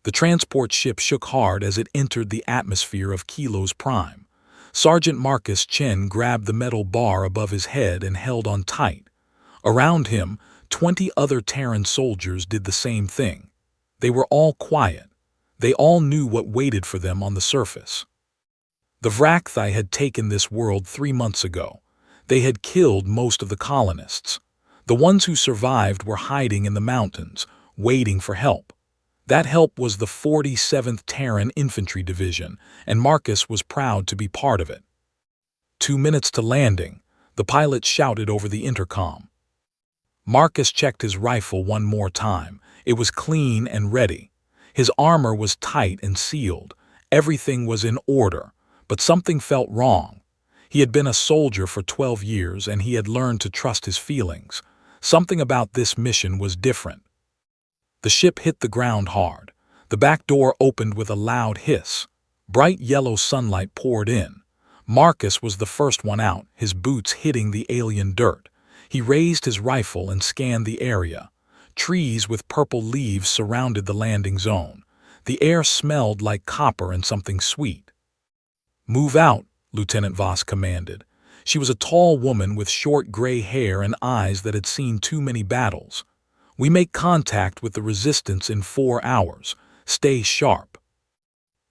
The transport ship shook hard as it entered the atmosphere of Kilo's Prime. Sergeant Marcus Chen grabbed the metal bar above his head and held on tight. Around him, 20 other Terran soldiers did the same thing. They were all quiet. They all knew what waited for them on the surface. The Vrakthai had taken this world 3 months ago. They had killed most of the colonists. The ones who survived were hiding in the mountains, waiting for help. That help was the 47th Terran Infantry Division, and Marcus was proud to be part of it. 2 minutes to landing, the pilot shouted over the intercom. Marcus checked his rifle one more time. It was clean and ready. His armor was tight and sealed. Everything was in order, but something felt wrong. He had been a soldier for 12 years and he had learned to trust his feelings. Something about this mission was different. The ship hit the ground hard. The back door opened with a loud hiss. Bright yellow sunlight poured in. Marcus was the first one out, his boots hitting the alien dirt. He raised his rifle and scanned the area. Trees with purple leaves surrounded the landing zone. The air smelled like copper and something sweet. "Move out," Lieutenant Voss commanded. She was a tall woman with short gray hair and eyes that had seen too many battles. "We make contact with the resistance in 4 hours. Stay sharp."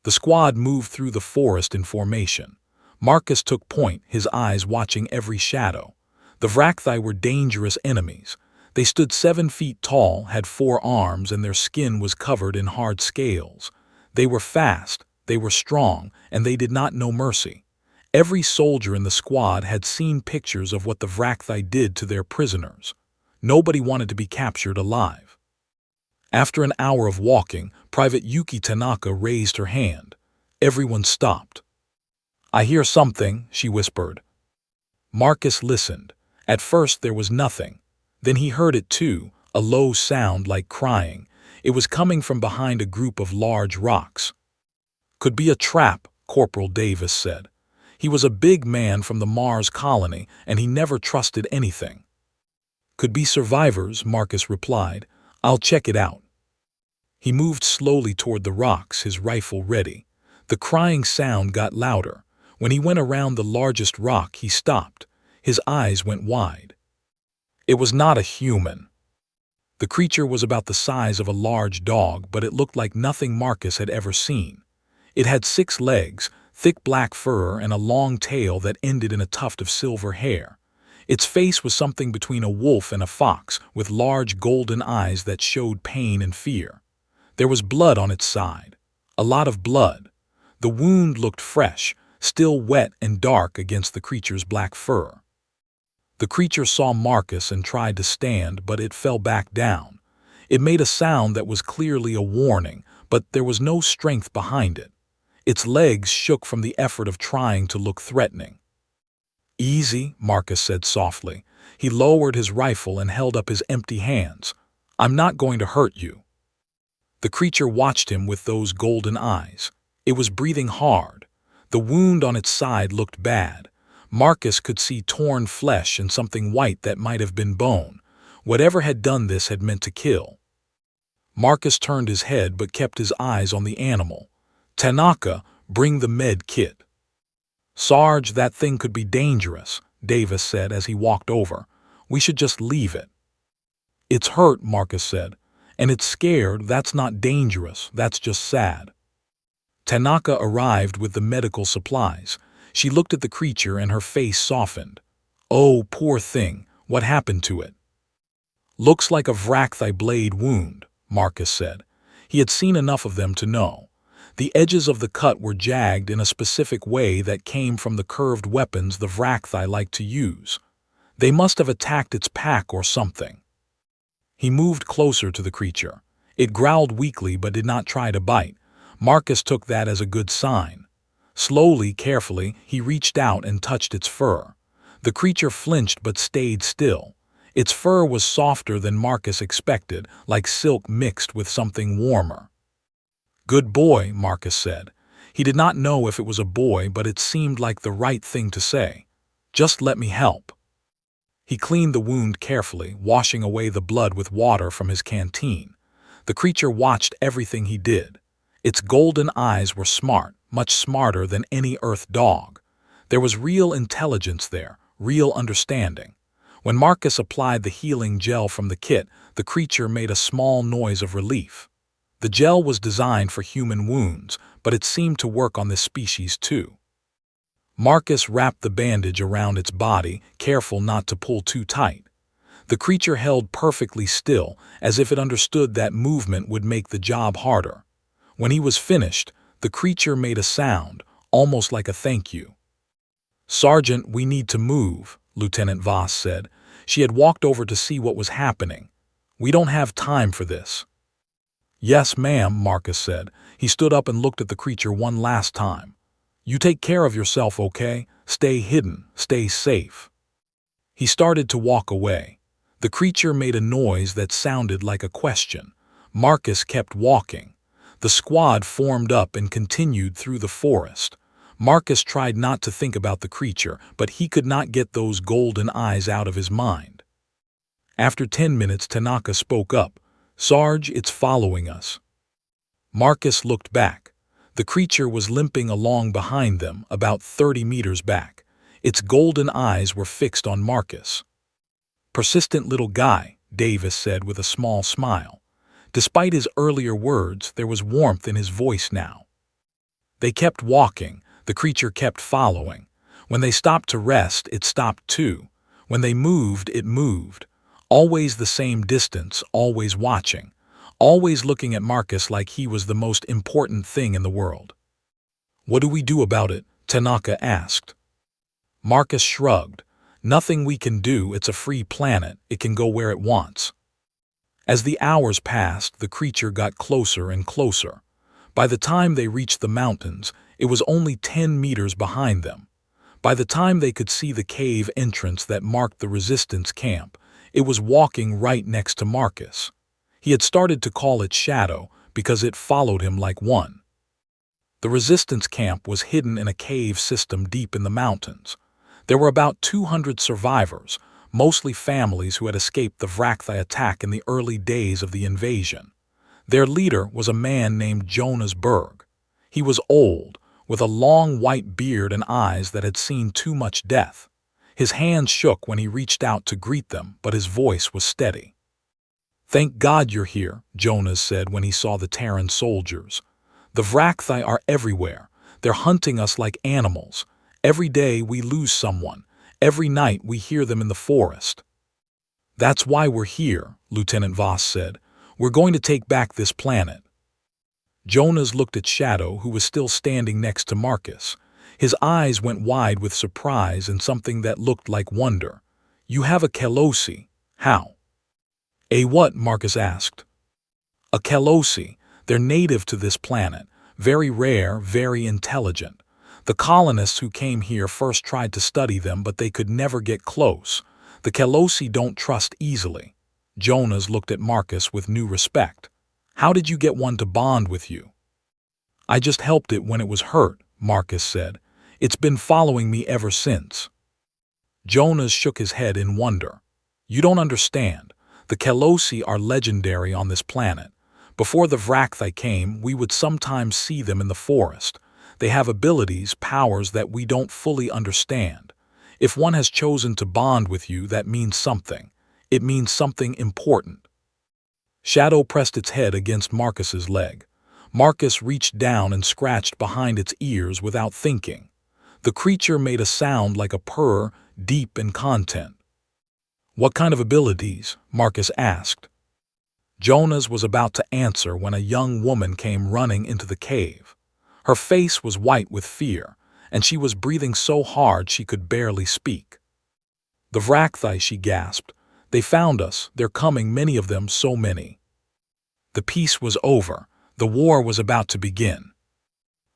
The squad moved through the forest in formation. Marcus took point, his eyes watching every shadow. The Vrakthai were dangerous enemies. They stood 7 feet tall, had 4 arms, and their skin was covered in hard scales. They were fast, they were strong, and they did not know mercy. Every soldier in the squad had seen pictures of what the Vrakthai did to their prisoners. Nobody wanted to be captured alive. After an hour of walking, Private Yuki Tanaka raised her hand. Everyone stopped. "I hear something," she whispered. Marcus listened. At first there was nothing. Then he heard it too, a low sound like crying. It was coming from behind a group of large rocks. "Could be a trap," Corporal Davis said. He was a big man from the Mars colony, and he never trusted anything. "Could be survivors," Marcus replied. "I'll check it out." He moved slowly toward the rocks, his rifle ready. The crying sound got louder. When he went around the largest rock, he stopped. His eyes went wide. It was not a human. The creature was about the size of a large dog, but it looked like nothing Marcus had ever seen. It had 6 legs, thick black fur, and a long tail that ended in a tuft of silver hair. Its face was something between a wolf and a fox, with large golden eyes that showed pain and fear. There was blood on its side. A lot of blood. The wound looked fresh, still wet and dark against the creature's black fur. The creature saw Marcus and tried to stand, but it fell back down. It made a sound that was clearly a warning, but there was no strength behind it. Its legs shook from the effort of trying to look threatening. "Easy," Marcus said softly. He lowered his rifle and held up his empty hands. "I'm not going to hurt you." The creature watched him with those golden eyes. It was breathing hard. The wound on its side looked bad. Marcus could see torn flesh and something white that might have been bone. Whatever had done this had meant to kill. Marcus turned his head but kept his eyes on the animal. "Tanaka, bring the med kit." "Sarge, that thing could be dangerous," Davis said as he walked over. "We should just leave it." "It's hurt," Marcus said. "And it's scared. That's not dangerous. That's just sad." Tanaka arrived with the medical supplies. She looked at the creature and her face softened. "Oh, poor thing. What happened to it?" "Looks like a Vrakthai blade wound," Marcus said. He had seen enough of them to know. The edges of the cut were jagged in a specific way that came from the curved weapons the Vrakthai liked to use. They must have attacked its pack or something. He moved closer to the creature. It growled weakly but did not try to bite. Marcus took that as a good sign. Slowly, carefully, he reached out and touched its fur. The creature flinched but stayed still. Its fur was softer than Marcus expected, like silk mixed with something warmer. "Good boy," Marcus said. He did not know if it was a boy, but it seemed like the right thing to say. "Just let me help." He cleaned the wound carefully, washing away the blood with water from his canteen. The creature watched everything he did. Its golden eyes were smart, much smarter than any Earth dog. There was real intelligence there, real understanding. When Marcus applied the healing gel from the kit, the creature made a small noise of relief. The gel was designed for human wounds, but it seemed to work on this species too. Marcus wrapped the bandage around its body, careful not to pull too tight. The creature held perfectly still, as if it understood that movement would make the job harder. When he was finished, the creature made a sound, almost like a thank you. "Sergeant, we need to move," Lieutenant Voss said. She had walked over to see what was happening. "We don't have time for this." "Yes, ma'am," Marcus said. He stood up and looked at the creature one last time. "You take care of yourself, okay? Stay hidden, stay safe." He started to walk away. The creature made a noise that sounded like a question. Marcus kept walking. The squad formed up and continued through the forest. Marcus tried not to think about the creature, but he could not get those golden eyes out of his mind. After 10 minutes, Tanaka spoke up. "Sarge, it's following us." Marcus looked back. The creature was limping along behind them, about 30 meters back. Its golden eyes were fixed on Marcus. "Persistent little guy," Davis said with a small smile. Despite his earlier words, there was warmth in his voice now. They kept walking. The creature kept following. When they stopped to rest, it stopped too. When they moved, it moved. Always the same distance, always watching. Always looking at Marcus like he was the most important thing in the world. "What do we do about it?" Tanaka asked. Marcus shrugged. "Nothing we can do, it's a free planet, it can go where it wants." As the hours passed, the creature got closer and closer. By the time they reached the mountains, it was only 10 meters behind them. By the time they could see the cave entrance that marked the resistance camp, it was walking right next to Marcus. He had started to call it Shadow because it followed him like one. The resistance camp was hidden in a cave system deep in the mountains. There were about 200 survivors, mostly families who had escaped the Vrakthai attack in the early days of the invasion. Their leader was a man named Jonas Berg. He was old, with a long white beard and eyes that had seen too much death. His hands shook when he reached out to greet them, but his voice was steady. "Thank God you're here," Jonas said when he saw the Terran soldiers. "The Vrakthai are everywhere. They're hunting us like animals. Every day we lose someone. Every night we hear them in the forest." "That's why we're here," Lieutenant Voss said. "We're going to take back this planet." Jonas looked at Shadow, who was still standing next to Marcus. His eyes went wide with surprise and something that looked like wonder. "You have a Kelosi. How?" "A what?" Marcus asked. "A Kelosi. They're native to this planet. Very rare, very intelligent. The colonists who came here first tried to study them, but they could never get close. The Kelosi don't trust easily." Jonas looked at Marcus with new respect. "How did you get one to bond with you?" "I just helped it when it was hurt," Marcus said. "It's been following me ever since." Jonas shook his head in wonder. "You don't understand. The Kelosi are legendary on this planet. Before the Vrakthai came, we would sometimes see them in the forest. They have abilities, powers that we don't fully understand. If one has chosen to bond with you, that means something. It means something important." Shadow pressed its head against Marcus's leg. Marcus reached down and scratched behind its ears without thinking. The creature made a sound like a purr, deep in content. "What kind of abilities?" Marcus asked. Jonas was about to answer when a young woman came running into the cave. Her face was white with fear, and she was breathing so hard she could barely speak. "The Vrakthai," she gasped. "They found us. They're coming, many of them, so many." The peace was over. The war was about to begin.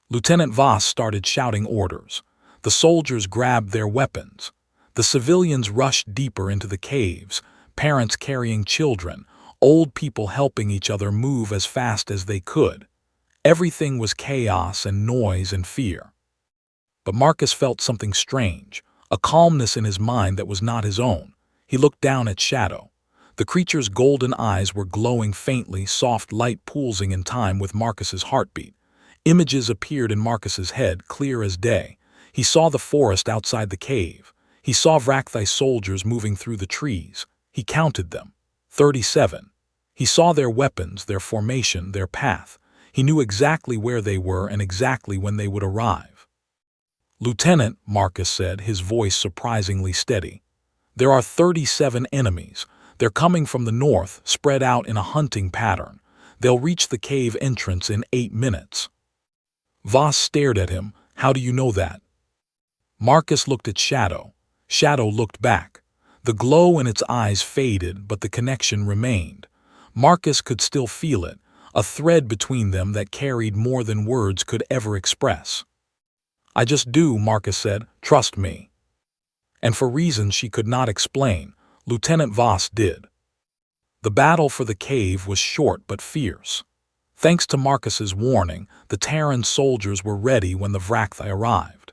Lieutenant Voss started shouting orders. The soldiers grabbed their weapons. The civilians rushed deeper into the caves, parents carrying children, old people helping each other move as fast as they could. Everything was chaos and noise and fear. But Marcus felt something strange, a calmness in his mind that was not his own. He looked down at Shadow. The creature's golden eyes were glowing faintly, soft light pulsing in time with Marcus's heartbeat. Images appeared in Marcus's head, clear as day. He saw the forest outside the cave. He saw Vrakthai soldiers moving through the trees. He counted them. 37. He saw their weapons, their formation, their path. He knew exactly where they were and exactly when they would arrive. "Lieutenant," Marcus said, his voice surprisingly steady, "there are 37 enemies. They're coming from the north, spread out in a hunting pattern. They'll reach the cave entrance in 8 minutes. Voss stared at him. "How do you know that?" Marcus looked at Shadow. Shadow looked back. The glow in its eyes faded, but the connection remained. Marcus could still feel it, a thread between them that carried more than words could ever express. "I just do," Marcus said. "Trust me." And for reasons she could not explain, Lieutenant Voss did. The battle for the cave was short but fierce. Thanks to Marcus's warning, the Terran soldiers were ready when the Vrakthai arrived.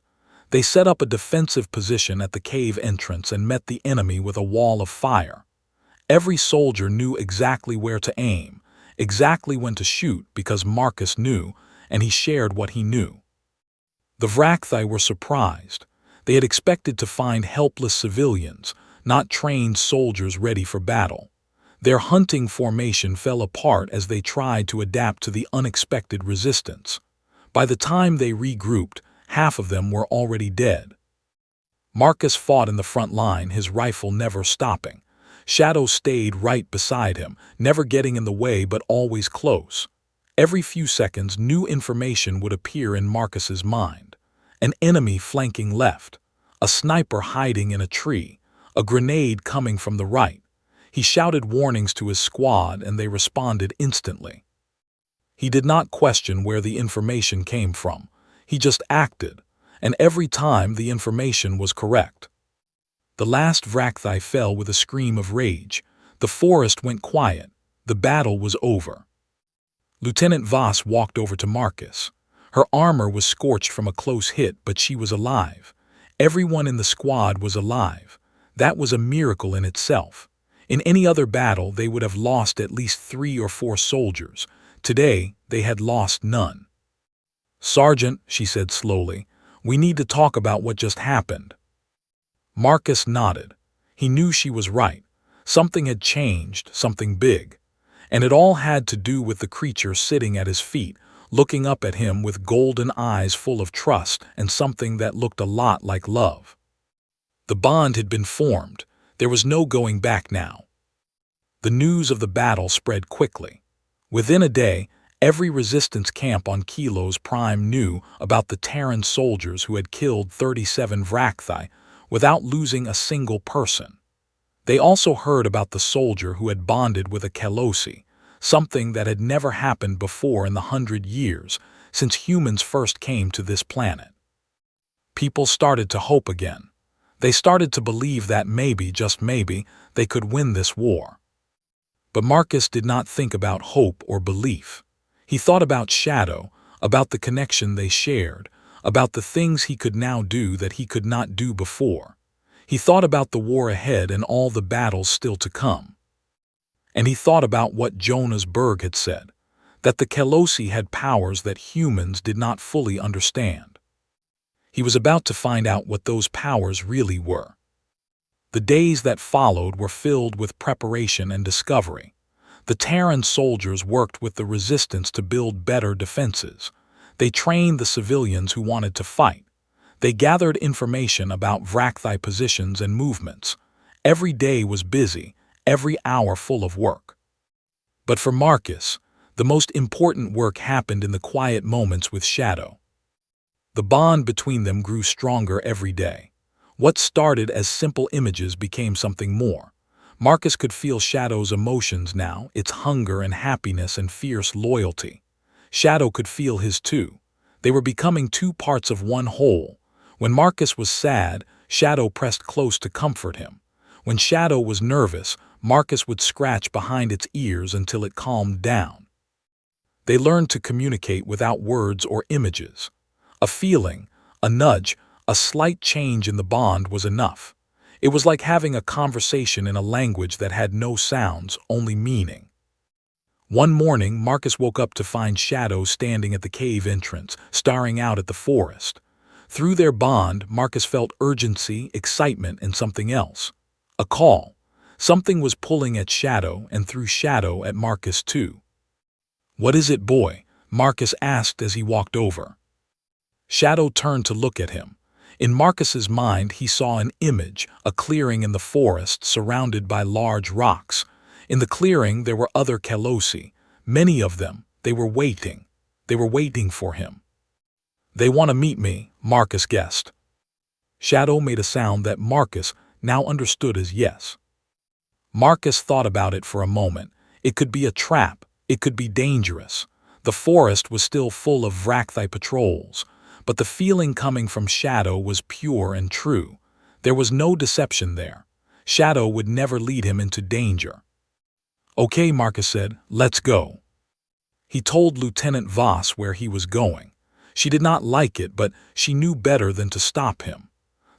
They set up a defensive position at the cave entrance and met the enemy with a wall of fire. Every soldier knew exactly where to aim, exactly when to shoot, because Marcus knew, and he shared what he knew. The Vrakthai were surprised. They had expected to find helpless civilians, not trained soldiers ready for battle. Their hunting formation fell apart as they tried to adapt to the unexpected resistance. By the time they regrouped, half of them were already dead. Marcus fought in the front line, his rifle never stopping. Shadow stayed right beside him, never getting in the way but always close. Every few seconds, new information would appear in Marcus's mind. An enemy flanking left, a sniper hiding in a tree, a grenade coming from the right. He shouted warnings to his squad and they responded instantly. He did not question where the information came from. He just acted, and every time the information was correct. The last Vrakthai fell with a scream of rage. The forest went quiet. The battle was over. Lieutenant Voss walked over to Marcus. Her armor was scorched from a close hit, but she was alive. Everyone in the squad was alive. That was a miracle in itself. In any other battle, they would have lost at least 3 or 4 soldiers. Today, they had lost none. "Sergeant," she said slowly, "we need to talk about what just happened." Marcus nodded. He knew she was right. Something had changed, something big. And it all had to do with the creature sitting at his feet, looking up at him with golden eyes full of trust and something that looked a lot like love. The bond had been formed. There was no going back now. The news of the battle spread quickly. Within a day, every resistance camp on Kilos Prime knew about the Terran soldiers who had killed 37 Vrakthai without losing a single person. They also heard about the soldier who had bonded with a Kelosi, something that had never happened before in the 100 years since humans first came to this planet. People started to hope again. They started to believe that maybe, just maybe, they could win this war. But Marcus did not think about hope or belief. He thought about Shadow, about the connection they shared, about the things he could now do that he could not do before. He thought about the war ahead and all the battles still to come. And he thought about what Jonas Berg had said, that the Kelosi had powers that humans did not fully understand. He was about to find out what those powers really were. The days that followed were filled with preparation and discovery. The Terran soldiers worked with the resistance to build better defenses. They trained the civilians who wanted to fight. They gathered information about Vrakthai positions and movements. Every day was busy, every hour full of work. But for Marcus, the most important work happened in the quiet moments with Shadow. The bond between them grew stronger every day. What started as simple images became something more. Marcus could feel Shadow's emotions now, its hunger and happiness and fierce loyalty. Shadow could feel his too. They were becoming 2 parts of one whole. When Marcus was sad, Shadow pressed close to comfort him. When Shadow was nervous, Marcus would scratch behind its ears until it calmed down. They learned to communicate without words or images. A feeling, a nudge, a slight change in the bond was enough. It was like having a conversation in a language that had no sounds, only meaning. One morning, Marcus woke up to find Shadow standing at the cave entrance, staring out at the forest. Through their bond, Marcus felt urgency, excitement, and something else. A call. Something was pulling at Shadow, and through Shadow at Marcus too. "What is it, boy?" Marcus asked as he walked over. Shadow turned to look at him. In Marcus's mind, he saw an image, a clearing in the forest surrounded by large rocks. In the clearing, there were other Kalossi, many of them. They were waiting. They were waiting for him. "They want to meet me," Marcus guessed. Shadow made a sound that Marcus now understood as yes. Marcus thought about it for a moment. It could be a trap. It could be dangerous. The forest was still full of Vrakthai patrols, but the feeling coming from Shadow was pure and true. There was no deception there. Shadow would never lead him into danger. "Okay," Marcus said, "let's go." He told Lieutenant Voss where he was going. She did not like it, but she knew better than to stop him.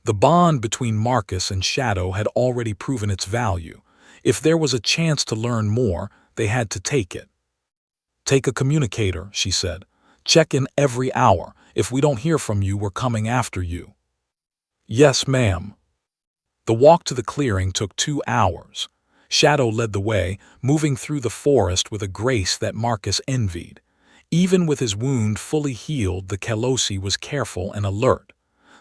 The bond between Marcus and Shadow had already proven its value. If there was a chance to learn more, they had to take it. "Take a communicator," she said. "Check in every hour. If we don't hear from you, we're coming after you." "Yes, ma'am." The walk to the clearing took 2 hours. Shadow led the way, moving through the forest with a grace that Marcus envied. Even with his wound fully healed, the Kalossi was careful and alert.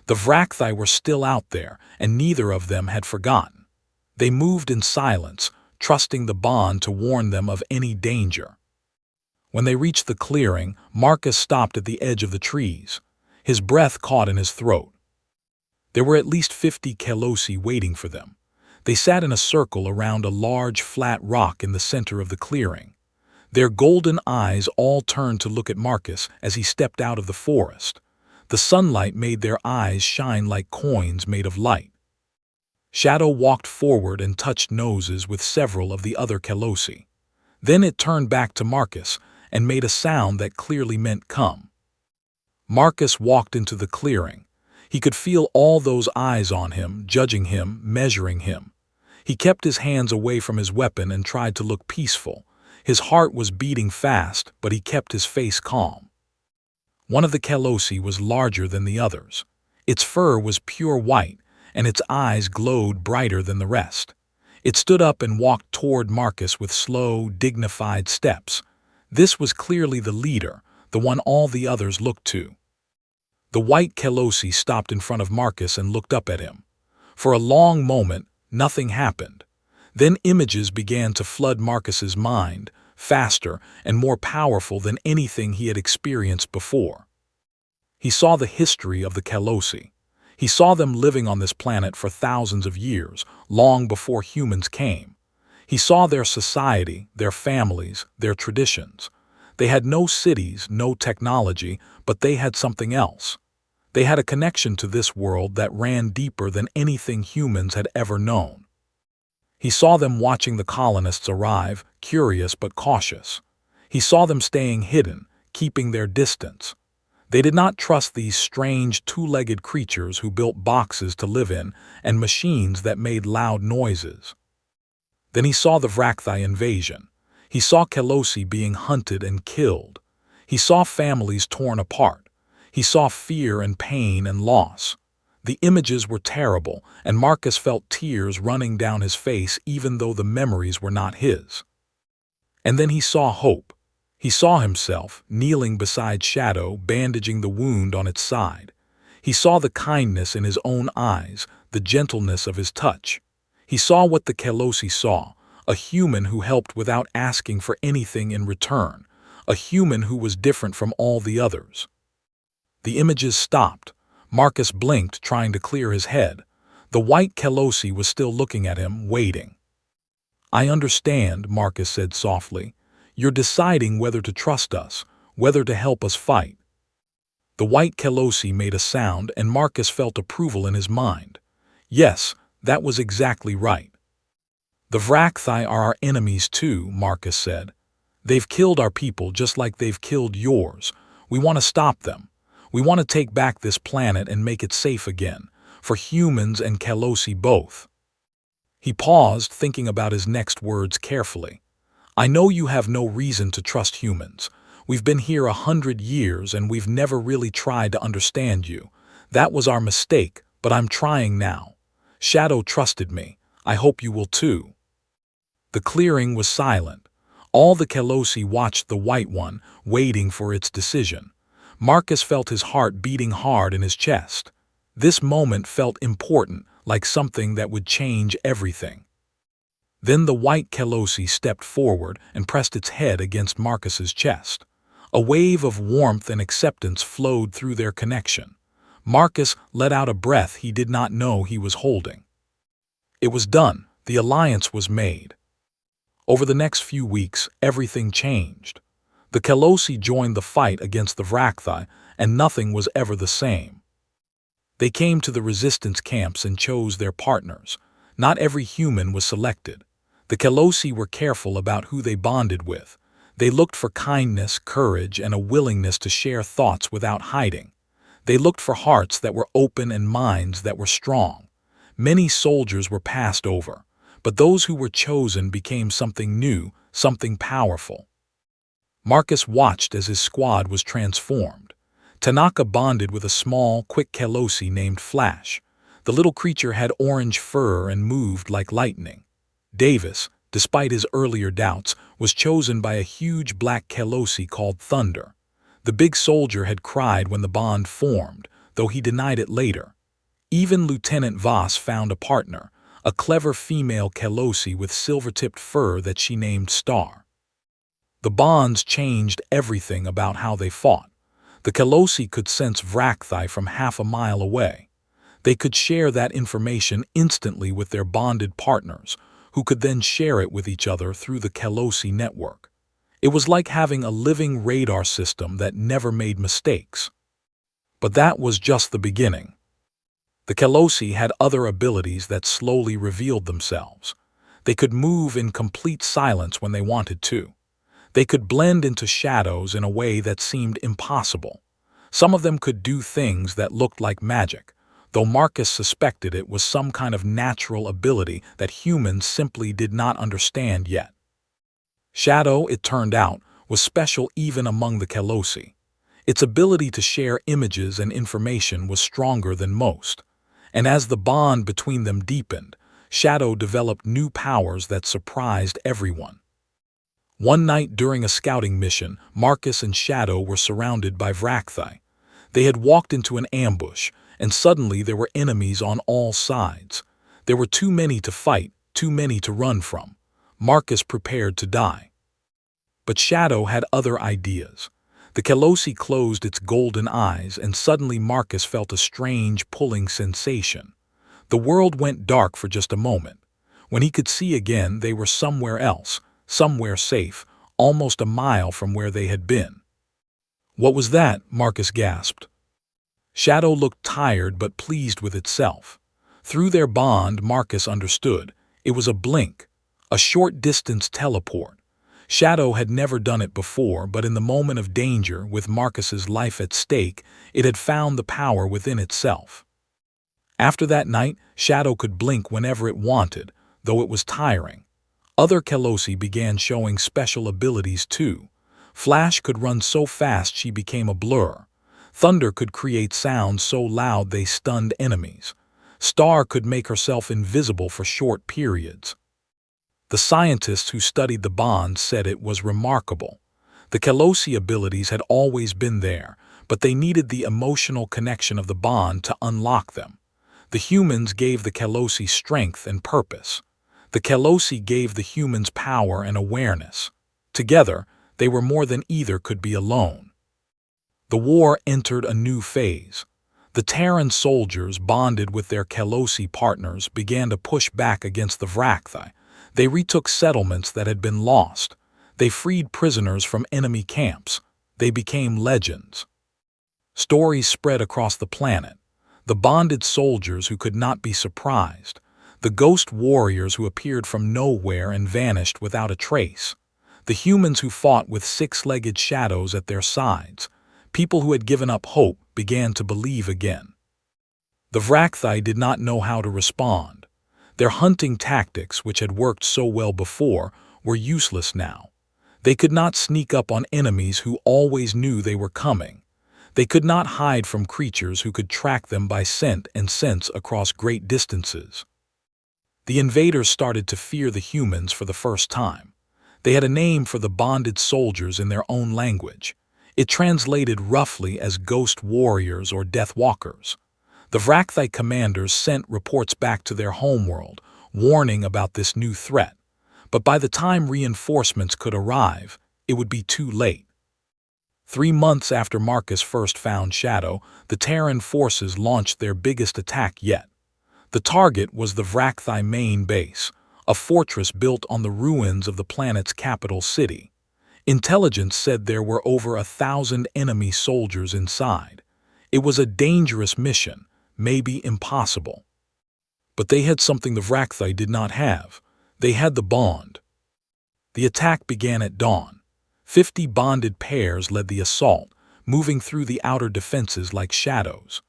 The Vrakthai were still out there, and neither of them had forgotten. They moved in silence, trusting the bond to warn them of any danger. When they reached the clearing, Marcus stopped at the edge of the trees. His breath caught in his throat. There were at least 50 Kalossi waiting for them. They sat in a circle around a large flat rock in the center of the clearing. Their golden eyes all turned to look at Marcus as he stepped out of the forest. The sunlight made their eyes shine like coins made of light. Shadow walked forward and touched noses with several of the other Kalossi. Then it turned back to Marcus and made a sound that clearly meant come. Marcus walked into the clearing. He could feel all those eyes on him, judging him, measuring him. He kept his hands away from his weapon and tried to look peaceful. His heart was beating fast, but he kept his face calm. One of the Kalossi was larger than the others. Its fur was pure white, and its eyes glowed brighter than the rest. It stood up and walked toward Marcus with slow, dignified steps. This was clearly the leader, the one all the others looked to. The white Kalossi stopped in front of Marcus and looked up at him. For a long moment, nothing happened. Then images began to flood Marcus's mind, faster and more powerful than anything he had experienced before. He saw the history of the Kalossi. He saw them living on this planet for thousands of years, long before humans came. He saw their society, their families, their traditions. They had no cities, no technology, but they had something else. They had a connection to this world that ran deeper than anything humans had ever known. He saw them watching the colonists arrive, curious but cautious. He saw them staying hidden, keeping their distance. They did not trust these strange two-legged creatures who built boxes to live in and machines that made loud noises. Then he saw the Vrakthai invasion. He saw Kalossi being hunted and killed. He saw families torn apart. He saw fear and pain and loss. The images were terrible, and Marcus felt tears running down his face even though the memories were not his. And then he saw hope. He saw himself, kneeling beside Shadow, bandaging the wound on its side. He saw the kindness in his own eyes, the gentleness of his touch. He saw what the Kalossi saw, a human who helped without asking for anything in return, a human who was different from all the others. The images stopped. Marcus blinked, trying to clear his head. The white Kalossi was still looking at him, waiting. "I understand," Marcus said softly. "You're deciding whether to trust us, whether to help us fight." The white Kalossi made a sound, and Marcus felt approval in his mind. Yes, that was exactly right. "The Vrakthai are our enemies too," Marcus said. "They've killed our people just like they've killed yours. We want to stop them. We want to take back this planet and make it safe again, for humans and Kalossi both." He paused, thinking about his next words carefully. I know you have no reason to trust humans. We've been here 100 years and we've never really tried to understand you. That was our mistake, but I'm trying now. Shadow trusted me. I hope you will too." The clearing was silent. All the Kelosi watched the White One, waiting for its decision. Marcus felt his heart beating hard in his chest. This moment felt important, like something that would change everything. Then the white Kelosi stepped forward and pressed its head against Marcus's chest. A wave of warmth and acceptance flowed through their connection. Marcus let out a breath he did not know he was holding. It was done. The alliance was made. Over the next few weeks, everything changed. The Kelosi joined the fight against the Vrakthai, and nothing was ever the same. They came to the resistance camps and chose their partners. Not every human was selected. The Kelosi were careful about who they bonded with. They looked for kindness, courage, and a willingness to share thoughts without hiding. They looked for hearts that were open and minds that were strong. Many soldiers were passed over, but those who were chosen became something new, something powerful. Marcus watched as his squad was transformed. Tanaka bonded with a small, quick Kelosi named Flash. The little creature had orange fur and moved like lightning. Davis, despite his earlier doubts, was chosen by a huge black Kelosi called Thunder. The big soldier had cried when the bond formed, though he denied it later. Even Lieutenant Voss found a partner, a clever female Kelosi with silver-tipped fur that she named Star. The bonds changed everything about how they fought. The Kelosi could sense Vrakthai from half a mile away. They could share that information instantly with their bonded partners, who could then share it with each other through the Kelosi network. It was like having a living radar system that never made mistakes. But that was just the beginning. The Kelosi had other abilities that slowly revealed themselves. They could move in complete silence when they wanted to. They could blend into shadows in a way that seemed impossible. Some of them could do things that looked like magic, though Marcus suspected it was some kind of natural ability that humans simply did not understand yet. Shadow, it turned out, was special even among the Kelosi. Its ability to share images and information was stronger than most, and as the bond between them deepened, Shadow developed new powers that surprised everyone. One night during a scouting mission, Marcus and Shadow were surrounded by Vrakthai. They had walked into an ambush, and suddenly there were enemies on all sides. There were too many to fight, too many to run from. Marcus prepared to die. But Shadow had other ideas. The Kelosi closed its golden eyes, and suddenly Marcus felt a strange pulling sensation. The world went dark for just a moment. When he could see again, they were somewhere else, somewhere safe, almost a mile from where they had been. "What was that?" Marcus gasped. Shadow looked tired but pleased with itself. Through their bond, Marcus understood. It was a blink, a short-distance teleport. Shadow had never done it before, but in the moment of danger, with Marcus's life at stake, it had found the power within itself. After that night, Shadow could blink whenever it wanted, though it was tiring. Other Kelosi began showing special abilities too. Flash could run so fast she became a blur. Thunder could create sounds so loud they stunned enemies. Star could make herself invisible for short periods. The scientists who studied the bonds said it was remarkable. The Kelosi abilities had always been there, but they needed the emotional connection of the bond to unlock them. The humans gave the Kelosi strength and purpose. The Kelosi gave the humans power and awareness. Together, they were more than either could be alone. The war entered a new phase. The Terran soldiers, bonded with their Kelosi partners, began to push back against the Vrakthai. They retook settlements that had been lost. They freed prisoners from enemy camps. They became legends. Stories spread across the planet. The bonded soldiers who could not be surprised. The ghost warriors who appeared from nowhere and vanished without a trace. The humans who fought with six-legged shadows at their sides. People who had given up hope began to believe again. The Vrakthai did not know how to respond. Their hunting tactics, which had worked so well before, were useless now. They could not sneak up on enemies who always knew they were coming. They could not hide from creatures who could track them by scent and sense across great distances. The invaders started to fear the humans for the first time. They had a name for the bonded soldiers in their own language. It translated roughly as ghost warriors or death walkers. The Vrakthy commanders sent reports back to their homeworld, warning about this new threat. But by the time reinforcements could arrive, it would be too late. 3 months after Marcus first found Shadow, the Terran forces launched their biggest attack yet. The target was the Vrakthy main base, a fortress built on the ruins of the planet's capital city. Intelligence said there were over 1,000 enemy soldiers inside. It was a dangerous mission, maybe impossible. But they had something the Vrakthy did not have. They had the bond. The attack began at dawn. 50 bonded pairs led the assault, moving through the outer defenses like shadows.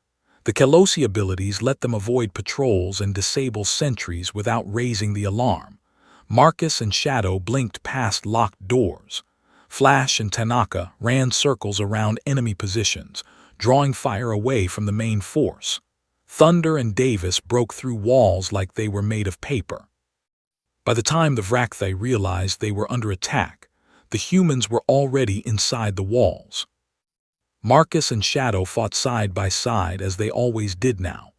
The Kelosi abilities let them avoid patrols and disable sentries without raising the alarm. Marcus and Shadow blinked past locked doors. Flash and Tanaka ran circles around enemy positions, drawing fire away from the main force. Thunder and Davis broke through walls like they were made of paper. By the time the Vrakthy realized they were under attack, the humans were already inside the walls. Marcus and Shadow fought side by side as they always did now.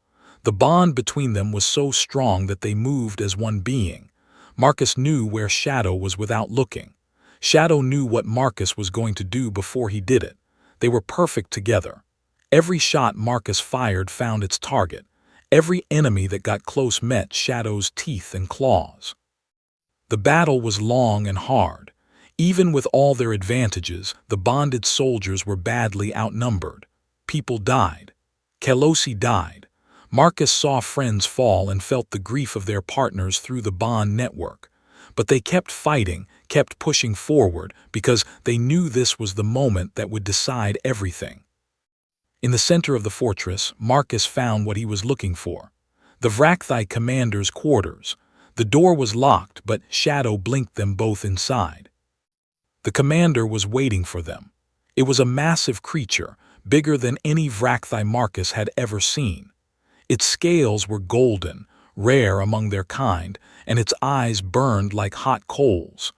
The bond between them was so strong that they moved as one being. Marcus knew where Shadow was without looking. Shadow knew what Marcus was going to do before he did it. They were perfect together. Every shot Marcus fired found its target. Every enemy that got close met Shadow's teeth and claws. The battle was long and hard. Even with all their advantages, the bonded soldiers were badly outnumbered. People died. Kelosi died. Marcus saw friends fall and felt the grief of their partners through the bond network. But they kept fighting, kept pushing forward, because they knew this was the moment that would decide everything. In the center of the fortress, Marcus found what he was looking for. The Vrakthy commander's quarters. The door was locked, but Shadow blinked them both inside. The commander was waiting for them. It was a massive creature, bigger than any Vrakthy Marcus had ever seen. Its scales were golden, rare among their kind, and its eyes burned like hot coals.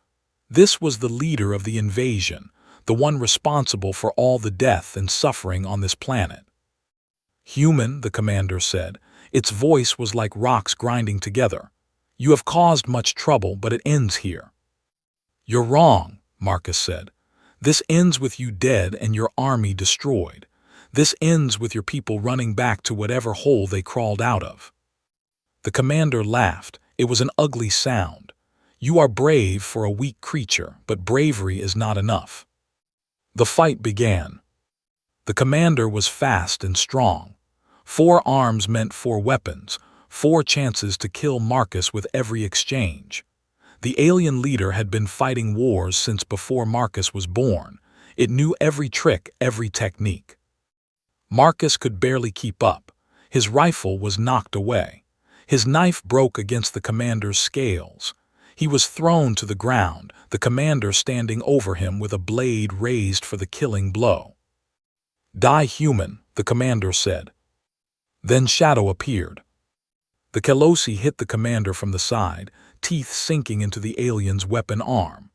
This was the leader of the invasion, the one responsible for all the death and suffering on this planet. "Human," the commander said. Its voice was like rocks grinding together. "You have caused much trouble, but it ends here." "You're wrong," Marcus said. "This ends with you dead and your army destroyed. This ends with your people running back to whatever hole they crawled out of." The commander laughed. It was an ugly sound. "You are brave for a weak creature, but bravery is not enough." The fight began. The commander was fast and strong. 4 arms meant 4 weapons, 4 chances to kill Marcus with every exchange. The alien leader had been fighting wars since before Marcus was born. It knew every trick, every technique. Marcus could barely keep up. His rifle was knocked away. His knife broke against the commander's scales. He was thrown to the ground, the commander standing over him with a blade raised for the killing blow. "Die, human," the commander said. Then Shadow appeared. The Kelosi hit the commander from the side, teeth sinking into the alien's weapon arm.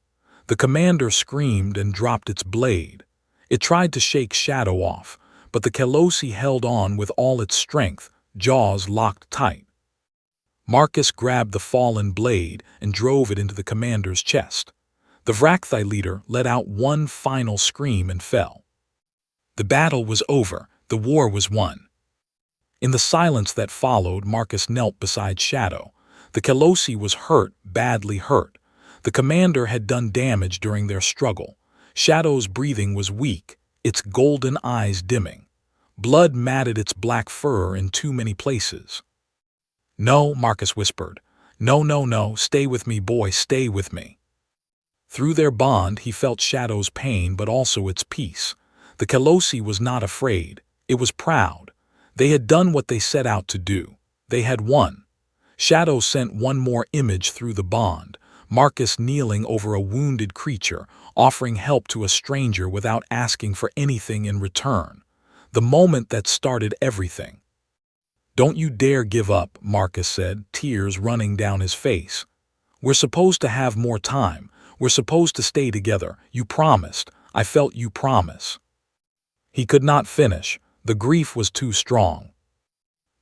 The commander screamed and dropped its blade. It tried to shake Shadow off, but the Kelosi held on with all its strength, jaws locked tight. Marcus grabbed the fallen blade and drove it into the commander's chest. The Vrakthy leader let out one final scream and fell. The battle was over. The war was won. In the silence that followed, Marcus knelt beside Shadow. The Kelosi was hurt, badly hurt. The commander had done damage during their struggle. Shadow's breathing was weak, its golden eyes dimming. Blood matted its black fur in too many places. "No," Marcus whispered. "No, no, no, stay with me, boy, stay with me." Through their bond, he felt Shadow's pain but also its peace. The Kelosi was not afraid. It was proud. They had done what they set out to do. They had won. Shadow sent one more image through the bond. Marcus kneeling over a wounded creature, offering help to a stranger without asking for anything in return. The moment that started everything. "Don't you dare give up," Marcus said, tears running down his face. "We're supposed to have more time. We're supposed to stay together. You promised. I felt you promise." He could not finish. The grief was too strong.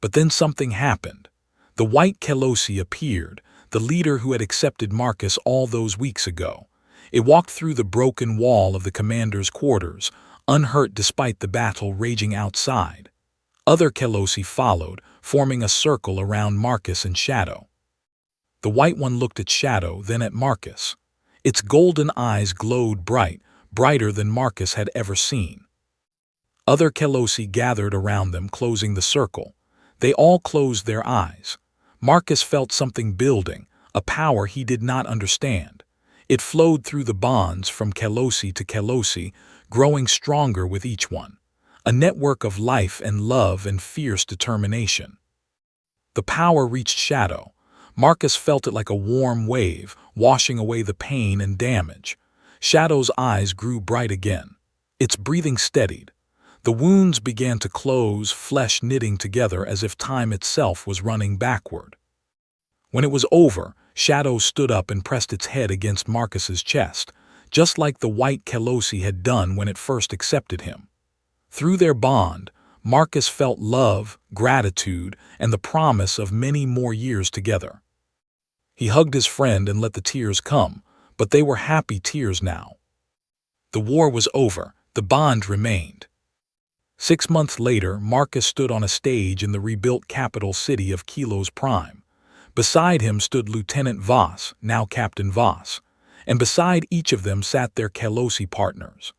But then something happened. The white Kelosi appeared, the leader who had accepted Marcus all those weeks ago. It walked through the broken wall of the commander's quarters, unhurt despite the battle raging outside. Other Kelosi followed, forming a circle around Marcus and Shadow. The white one looked at Shadow, then at Marcus. Its golden eyes glowed bright, brighter than Marcus had ever seen. Other Kelosi gathered around them, closing the circle. They all closed their eyes. Marcus felt something building, a power he did not understand. It flowed through the bonds from Kelosi to Kelosi, growing stronger with each one. A network of life and love and fierce determination. The power reached Shadow. Marcus felt it like a warm wave, washing away the pain and damage. Shadow's eyes grew bright again. Its breathing steadied. The wounds began to close, flesh knitting together as if time itself was running backward. When it was over, Shadow stood up and pressed its head against Marcus's chest, just like the white Kelosi had done when it first accepted him. Through their bond, Marcus felt love, gratitude, and the promise of many more years together. He hugged his friend and let the tears come, but they were happy tears now. The war was over, the bond remained. 6 months later, Marcus stood on a stage in the rebuilt capital city of Kilos Prime. Beside him stood Lieutenant Voss, now Captain Voss, and beside each of them sat their Kelosi partners.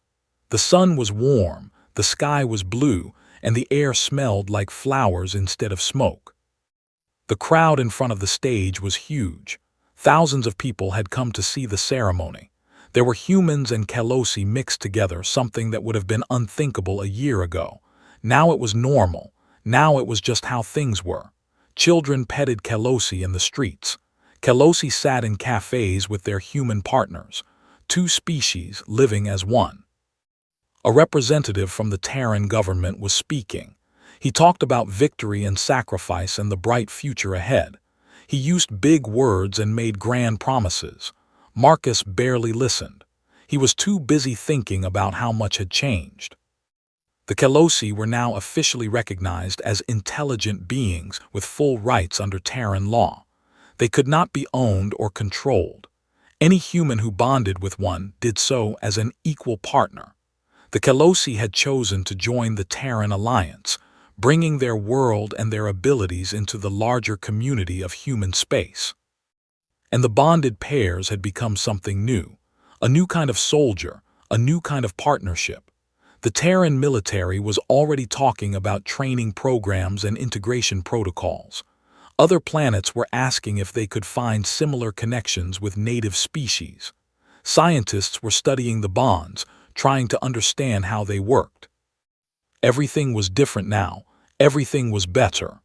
The sun was warm, the sky was blue, and the air smelled like flowers instead of smoke. The crowd in front of the stage was huge. Thousands of people had come to see the ceremony. There were humans and Kelosi mixed together, something that would have been unthinkable a year ago. Now it was normal. Now it was just how things were. Children petted Kelosi in the streets. Kelosi sat in cafes with their human partners, two species living as one. A representative from the Terran government was speaking. He talked about victory and sacrifice and the bright future ahead. He used big words and made grand promises. Marcus barely listened. He was too busy thinking about how much had changed. The Kelosi were now officially recognized as intelligent beings with full rights under Terran law. They could not be owned or controlled. Any human who bonded with one did so as an equal partner. The Kelosi had chosen to join the Terran Alliance, bringing their world and their abilities into the larger community of human space. And the bonded pairs had become something new, a new kind of soldier, a new kind of partnership. The Terran military was already talking about training programs and integration protocols. Other planets were asking if they could find similar connections with native species. Scientists were studying the bonds, trying to understand how they worked. Everything was different now. Everything was better.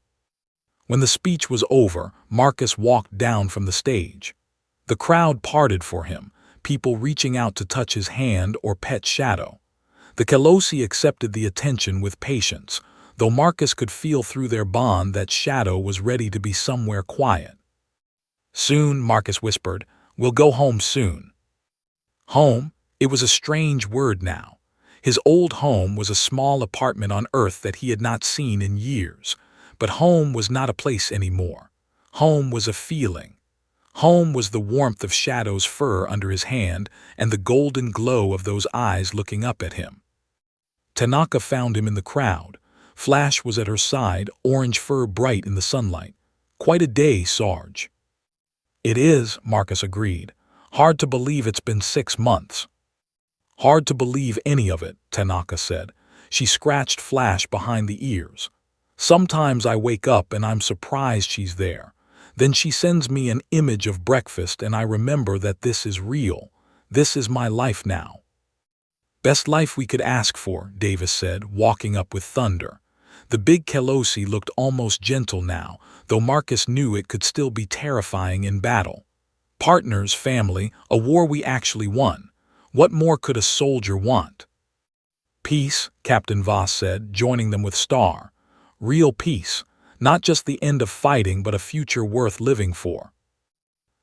When the speech was over, Marcus walked down from the stage. The crowd parted for him, people reaching out to touch his hand or pet Shadow. The Kelosi accepted the attention with patience, though Marcus could feel through their bond that Shadow was ready to be somewhere quiet. "Soon," Marcus whispered, "we'll go home soon." Home? It was a strange word now. His old home was a small apartment on Earth that he had not seen in years. But home was not a place anymore. Home was a feeling. Home was the warmth of Shadow's fur under his hand and the golden glow of those eyes looking up at him. Tanaka found him in the crowd. Flash was at her side, orange fur bright in the sunlight. "Quite a day, Sarge." "It is," Marcus agreed. "Hard to believe it's been 6 months." "Hard to believe any of it," Tanaka said. She scratched Flash behind the ears. "Sometimes I wake up and I'm surprised she's there. Then she sends me an image of breakfast and I remember that this is real. This is my life now." "Best life we could ask for," Davis said, walking up with thunder. The big Kelosi looked almost gentle now, though Marcus knew it could still be terrifying in battle. Partners, family, a war we actually won. What more could a soldier want? Peace, Captain Voss said, joining them with Star. Real peace, not just the end of fighting but a future worth living for.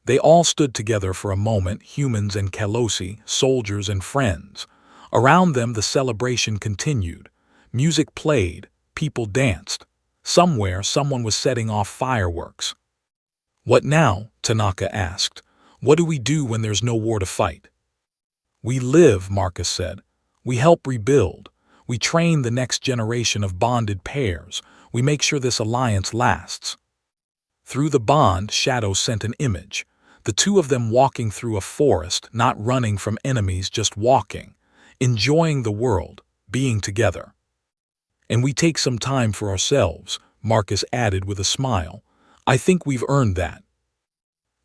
They all stood together for a moment, humans and Kalosi, soldiers and friends. Around them the celebration continued. Music played, people danced. Somewhere someone was setting off fireworks. What now? Tanaka asked. What do we do when there's no war to fight? We live, Marcus said. We help rebuild. We train the next generation of bonded pairs. We make sure this alliance lasts. Through the bond, Shadow sent an image. The two of them walking through a forest, not running from enemies, just walking, enjoying the world, being together. And we take some time for ourselves, Marcus added with a smile. I think we've earned that.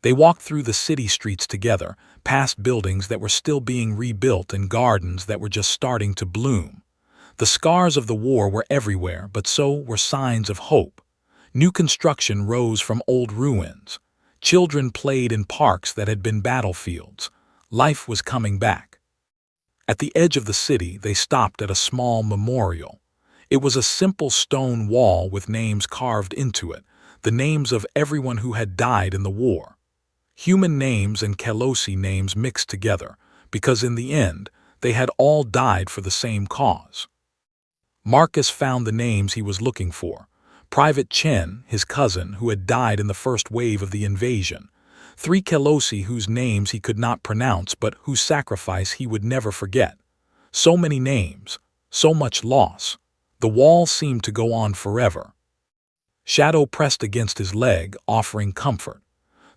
They walked through the city streets together, past buildings that were still being rebuilt and gardens that were just starting to bloom. The scars of the war were everywhere, but so were signs of hope. New construction rose from old ruins. Children played in parks that had been battlefields. Life was coming back. At the edge of the city, they stopped at a small memorial. It was a simple stone wall with names carved into it, the names of everyone who had died in the war. Human names and Kalosi names mixed together, because in the end, they had all died for the same cause. Marcus found the names he was looking for. Private Chen, his cousin, who had died in the first wave of the invasion. 3 Kalosi whose names he could not pronounce but whose sacrifice he would never forget. So many names, so much loss. The wall seemed to go on forever. Shadow pressed against his leg, offering comfort.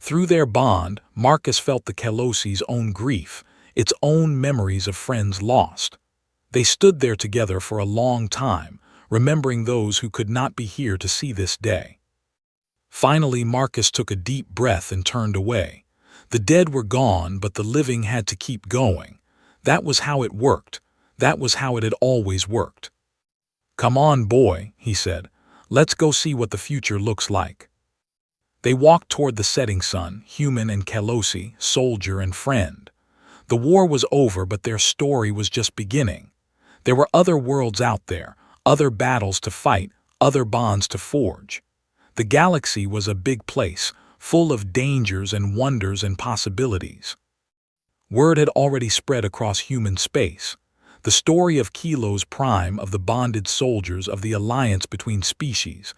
Through their bond, Marcus felt the Kalosi's own grief, its own memories of friends lost. They stood there together for a long time, remembering those who could not be here to see this day. Finally, Marcus took a deep breath and turned away. The dead were gone, but the living had to keep going. That was how it worked. That was how it had always worked. Come on, boy, he said. Let's go see what the future looks like. They walked toward the setting sun, human and Kalosi, soldier and friend. The war was over, but their story was just beginning. There were other worlds out there, other battles to fight, other bonds to forge. The galaxy was a big place, full of dangers and wonders and possibilities. Word had already spread across human space. The story of Kilo's Prime, of the bonded soldiers, of the alliance between species.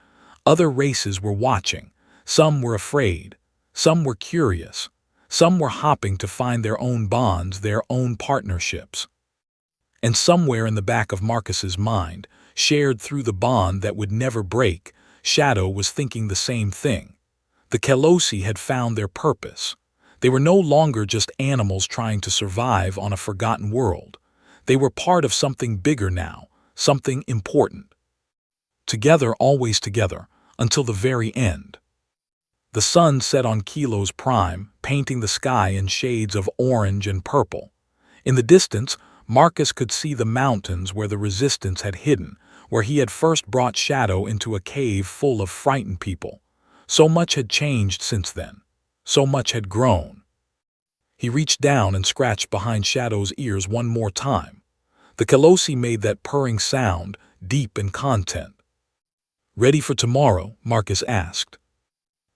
Other races were watching. Some were afraid. Some were curious. Some were hopping to find their own bonds, their own partnerships. And somewhere in the back of Marcus's mind, shared through the bond that would never break, Shadow was thinking the same thing. The Kalosi had found their purpose. They were no longer just animals trying to survive on a forgotten world. They were part of something bigger now, something important. Together, always together, until the very end. The sun set on Kilo's Prime, painting the sky in shades of orange and purple. In the distance, Marcus could see the mountains where the resistance had hidden, where he had first brought Shadow into a cave full of frightened people. So much had changed since then. So much had grown. He reached down and scratched behind Shadow's ears one more time. The Kalosi made that purring sound, deep in content. Ready for tomorrow? Marcus asked.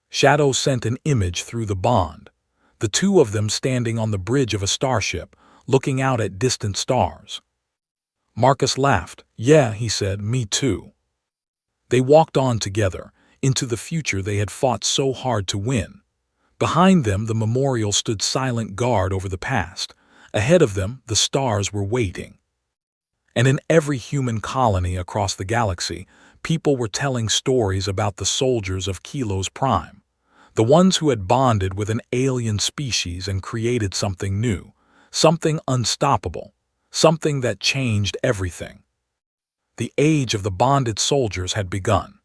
Shadow sent an image through the bond. The two of them standing on the bridge of a starship, looking out at distant stars. Marcus laughed. Yeah, he said, me too. They walked on together, into the future they had fought so hard to win. Behind them, the memorial stood silent guard over the past. Ahead of them, the stars were waiting. And in every human colony across the galaxy, people were telling stories about the soldiers of Kilo's Prime. The ones who had bonded with an alien species and created something new, something unstoppable, something that changed everything. The age of the bonded soldiers had begun.